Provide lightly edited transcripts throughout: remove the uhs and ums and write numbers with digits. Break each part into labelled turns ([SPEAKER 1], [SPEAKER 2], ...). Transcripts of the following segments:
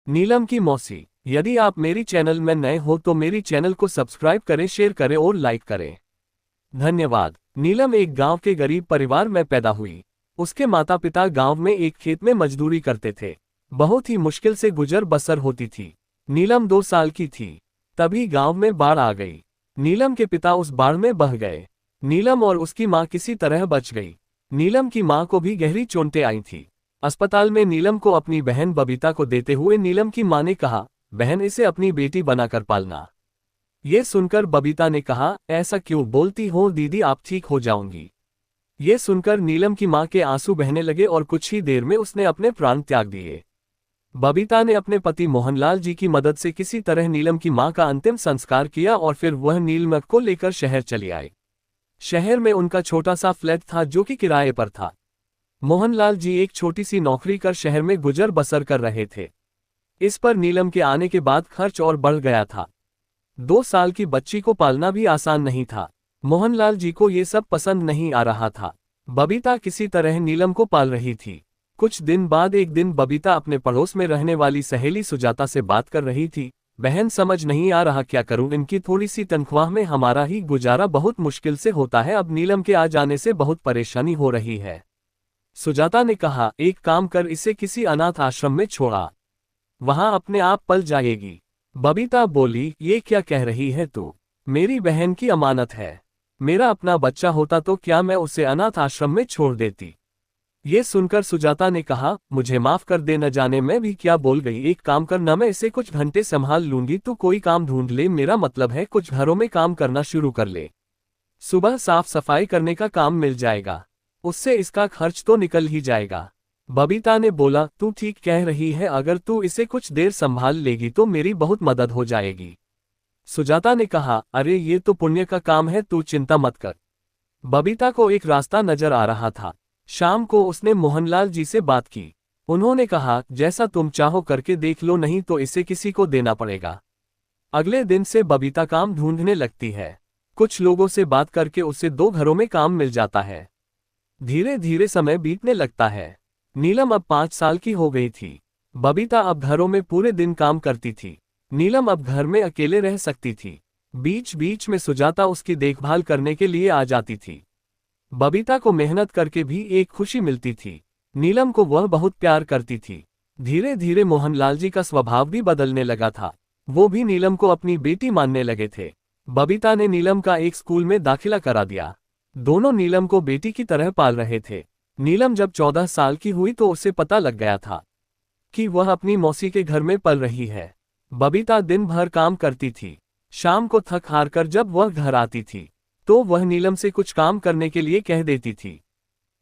[SPEAKER 1] नीलम की मौसी। यदि आप मेरी चैनल में नए हो तो मेरी चैनल को सब्सक्राइब करें, शेयर करें और लाइक करें। धन्यवाद। नीलम एक गांव के गरीब परिवार में पैदा हुई। उसके माता पिता गांव में एक खेत में मजदूरी करते थे। बहुत ही मुश्किल से गुजर बसर होती थी। नीलम 2 साल की थी तभी गांव में बाढ़ आ गई। नीलम के पिता उस बाढ़ में बह गए। नीलम और उसकी मां किसी तरह बच गई। नीलम की मां को भी गहरी चोटें आई थी। अस्पताल में नीलम को अपनी बहन बबीता को देते हुए नीलम की मां ने कहा, बहन इसे अपनी बेटी बनाकर पालना। ये सुनकर बबीता ने कहा, ऐसा क्यों बोलती हो दीदी, आप ठीक हो जाऊंगी। ये सुनकर नीलम की मां के आंसू बहने लगे और कुछ ही देर में उसने अपने प्राण त्याग दिए। बबीता ने अपने पति मोहनलाल जी की मदद से किसी तरह नीलम की मां का अंतिम संस्कार किया और फिर वह नीलम को लेकर शहर चली आई। शहर में उनका छोटा सा फ्लैट था जो कि किराए पर था। मोहनलाल जी एक छोटी सी नौकरी कर शहर में गुजर बसर कर रहे थे। इस पर नीलम के आने के बाद खर्च और बढ़ गया था। 2 साल की बच्ची को पालना भी आसान नहीं था। मोहनलाल जी को ये सब पसंद नहीं आ रहा था। बबीता किसी तरह नीलम को पाल रही थी। कुछ दिन बाद एक दिन बबीता अपने पड़ोस में रहने वाली सहेली सुजाता से बात कर रही थी, बहन समझ नहीं आ रहा क्या करूं, इनकी थोड़ी सी तनख्वाह में हमारा ही गुजारा बहुत मुश्किल से होता है, अब नीलम के आ जाने से बहुत परेशानी हो रही है। सुजाता ने कहा, एक काम कर, इसे किसी अनाथ आश्रम में छोड़ा, वहां अपने आप पल जाएगी। बबीता बोली, ये क्या कह रही है तू, मेरी बहन की अमानत है। मेरा अपना बच्चा होता तो क्या मैं उसे अनाथ आश्रम में छोड़ देती। ये सुनकर सुजाता ने कहा, मुझे माफ कर दे, न जाने मैं भी क्या बोल गई। एक काम कर, न मैं इसे कुछ घंटे संभाल लूंगी, तू कोई काम ढूंढ ले, मेरा मतलब है कुछ घरों में काम करना शुरू कर ले। सुबह साफ सफाई करने का काम मिल जाएगा, उससे इसका खर्च तो निकल ही जाएगा। बबीता ने बोला, तू ठीक कह रही है, अगर तू इसे कुछ देर संभाल लेगी तो मेरी बहुत मदद हो जाएगी। सुजाता ने कहा, अरे ये तो पुण्य का काम है, तू चिंता मत कर। बबीता को एक रास्ता नजर आ रहा था। शाम को उसने मोहनलाल जी से बात की। उन्होंने कहा, जैसा तुम चाहो करके देख लो, नहीं तो इसे किसी को देना पड़ेगा। अगले दिन से बबीता काम ढूंढने लगती है। कुछ लोगों से बात करके उसे 2 घरों में काम मिल जाता है। धीरे धीरे समय बीतने लगता है। नीलम अब 5 साल की हो गई थी। बबीता अब घरों में पूरे दिन काम करती थी। नीलम अब घर में अकेले रह सकती थी। बीच बीच में सुजाता उसकी देखभाल करने के लिए आ जाती थी। बबीता को मेहनत करके भी एक खुशी मिलती थी। नीलम को वह बहुत प्यार करती थी। धीरे धीरे मोहनलाल जी का स्वभाव भी बदलने लगा था। वो भी नीलम को अपनी बेटी मानने लगे थे। बबीता ने नीलम का एक स्कूल में दाखिला करा दिया। दोनों नीलम को बेटी की तरह पाल रहे थे। नीलम जब 14 साल की हुई तो उसे पता लग गया था कि वह अपनी मौसी के घर में पल रही है। बबीता दिन भर काम करती थी। शाम को थक हार कर जब वह घर आती थी तो वह नीलम से कुछ काम करने के लिए कह देती थी,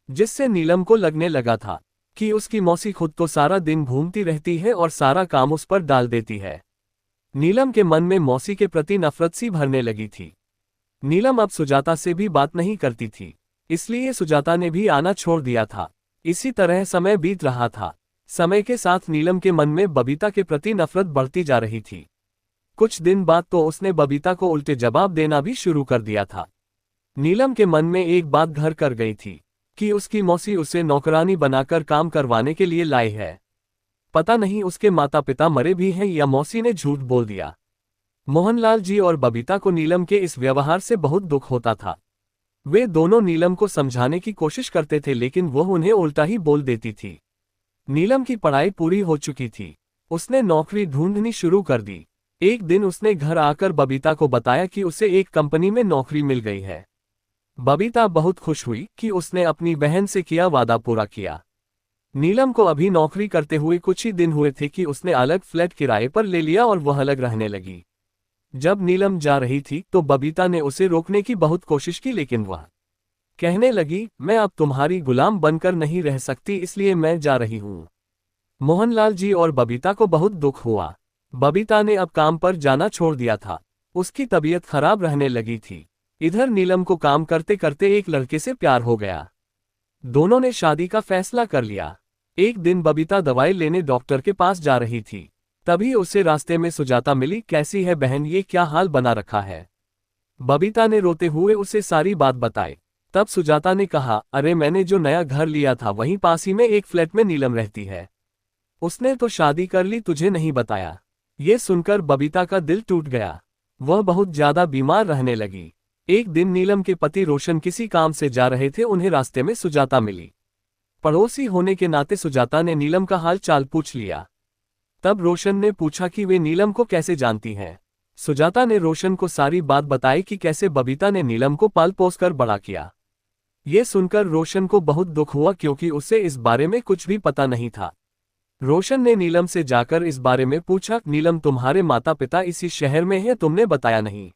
[SPEAKER 1] जिससे नीलम को लगने लगा था कि उसकी मौसी खुद तो सारा दिन घूमती रहती है और सारा काम उस पर डाल देती है। नीलम के मन में मौसी के प्रति नफरत सी भरने लगी थी। नीलम अब सुजाता से भी बात नहीं करती थी, इसलिए सुजाता ने भी आना छोड़ दिया था। इसी तरह समय बीत रहा था। समय के साथ नीलम के मन में बबीता के प्रति नफरत बढ़ती जा रही थी। कुछ दिन बाद तो उसने बबीता को उल्टे जवाब देना भी शुरू कर दिया था। नीलम के मन में एक बात घर कर गई थी कि उसकी मौसी उसे नौकरानी बनाकर काम करवाने के लिए लाई है। पता नहीं उसके माता पिता मरे भी हैं या मौसी ने झूठ बोल दिया। मोहनलाल जी और बबीता को नीलम के इस व्यवहार से बहुत दुख होता था। वे दोनों नीलम को समझाने की कोशिश करते थे, लेकिन वह उन्हें उल्टा ही बोल देती थी। नीलम की पढ़ाई पूरी हो चुकी थी। उसने नौकरी ढूंढनी शुरू कर दी। एक दिन उसने घर आकर बबीता को बताया कि उसे एक कंपनी में नौकरी मिल गई है। बबीता बहुत खुश हुई कि उसने अपनी बहन से किया वादा पूरा किया। नीलम को अभी नौकरी करते हुए कुछ ही दिन हुए थे कि उसने अलग फ्लैट किराए पर ले लिया और वह अलग रहने लगी। जब नीलम जा रही थी तो बबीता ने उसे रोकने की बहुत कोशिश की, लेकिन वह कहने लगी, मैं अब तुम्हारी गुलाम बनकर नहीं रह सकती, इसलिए मैं जा रही हूँ। मोहनलाल जी और बबीता को बहुत दुख हुआ। बबीता ने अब काम पर जाना छोड़ दिया था। उसकी तबीयत खराब रहने लगी थी। इधर नीलम को काम करते करते एक लड़के से प्यार हो गया। दोनों ने शादी का फैसला कर लिया। एक दिन बबीता दवाई लेने डॉक्टर के पास जा रही थी, तभी उसे रास्ते में सुजाता मिली। कैसी है बहन, ये क्या हाल बना रखा है। बबीता ने रोते हुए उसे सारी बात बताई। तब सुजाता ने कहा, अरे मैंने जो नया घर लिया था वहीं पास ही में एक फ्लैट में नीलम रहती है। उसने तो शादी कर ली, तुझे नहीं बताया। ये सुनकर बबीता का दिल टूट गया। वह बहुत ज्यादा बीमार रहने लगी। एक दिन नीलम के पति रोशन किसी काम से जा रहे थे, उन्हें रास्ते में सुजाता मिली। पड़ोसी होने के नाते सुजाता ने नीलम का हाल चाल पूछ लिया। तब रोशन ने पूछा कि वे नीलम को कैसे जानती हैं। सुजाता ने रोशन को सारी बात बताई कि कैसे बबीता ने नीलम को पाल पोस कर बड़ा किया। ये सुनकर रोशन को बहुत दुख हुआ, क्योंकि उसे इस बारे में कुछ भी पता नहीं था। रोशन ने नीलम से जाकर इस बारे में पूछा, नीलम तुम्हारे माता पिता इसी शहर में हैं, तुमने बताया नहीं।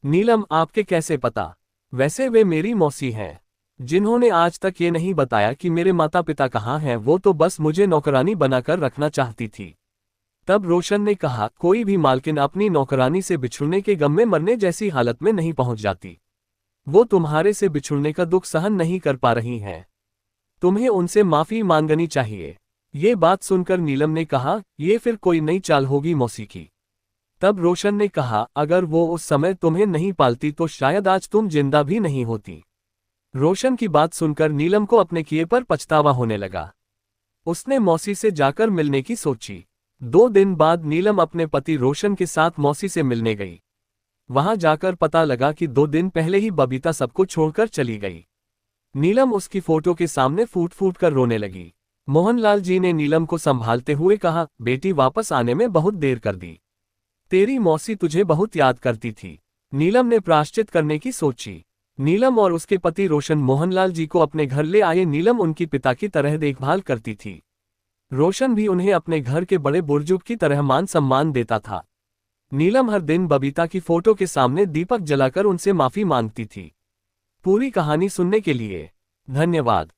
[SPEAKER 1] नीलम, आपके कैसे पता? वैसे वे मेरी मौसी हैं, जिन्होंने आज तक ये नहीं बताया कि मेरे माता पिता कहाँ हैं। वो तो बस मुझे नौकरानी बनाकर रखना चाहती थी। तब रोशन ने कहा, कोई भी मालकिन अपनी नौकरानी से बिछुड़ने के गम में मरने जैसी हालत में नहीं पहुंच जाती। वो तुम्हारे से बिछुड़ने का दुख सहन नहीं कर पा रही हैं। तुम्हें उनसे माफी मांगनी चाहिए। ये बात सुनकर नीलम ने कहा, ये फिर कोई नई चाल होगी मौसी की। तब रोशन ने कहा, अगर वो उस समय तुम्हें नहीं पालती तो शायद आज तुम जिंदा भी नहीं होती। रोशन की बात सुनकर नीलम को अपने किए पर पछतावा होने लगा। उसने मौसी से जाकर मिलने की सोची। 2 दिन बाद नीलम अपने पति रोशन के साथ मौसी से मिलने गई। वहां जाकर पता लगा कि 2 दिन पहले ही बबीता सबको छोड़कर चली गई। नीलम उसकी फोटो के सामने फूट फूट कर रोने लगी। मोहनलाल जी ने नीलम को संभालते हुए कहा, बेटी वापस आने में बहुत देर कर दी। तेरी मौसी तुझे बहुत याद करती थी। नीलम ने प्रायश्चित करने की सोची। नीलम और उसके पति रोशन मोहनलाल जी को अपने घर ले आए। नीलम उनकी पिता की तरह देखभाल करती थी। रोशन भी उन्हें अपने घर के बड़े बुजुर्ग की तरह मान सम्मान देता था। नीलम हर दिन बबीता की फोटो के सामने दीपक जलाकर उनसे माफी मांगती थी। पूरी कहानी सुनने के लिए धन्यवाद।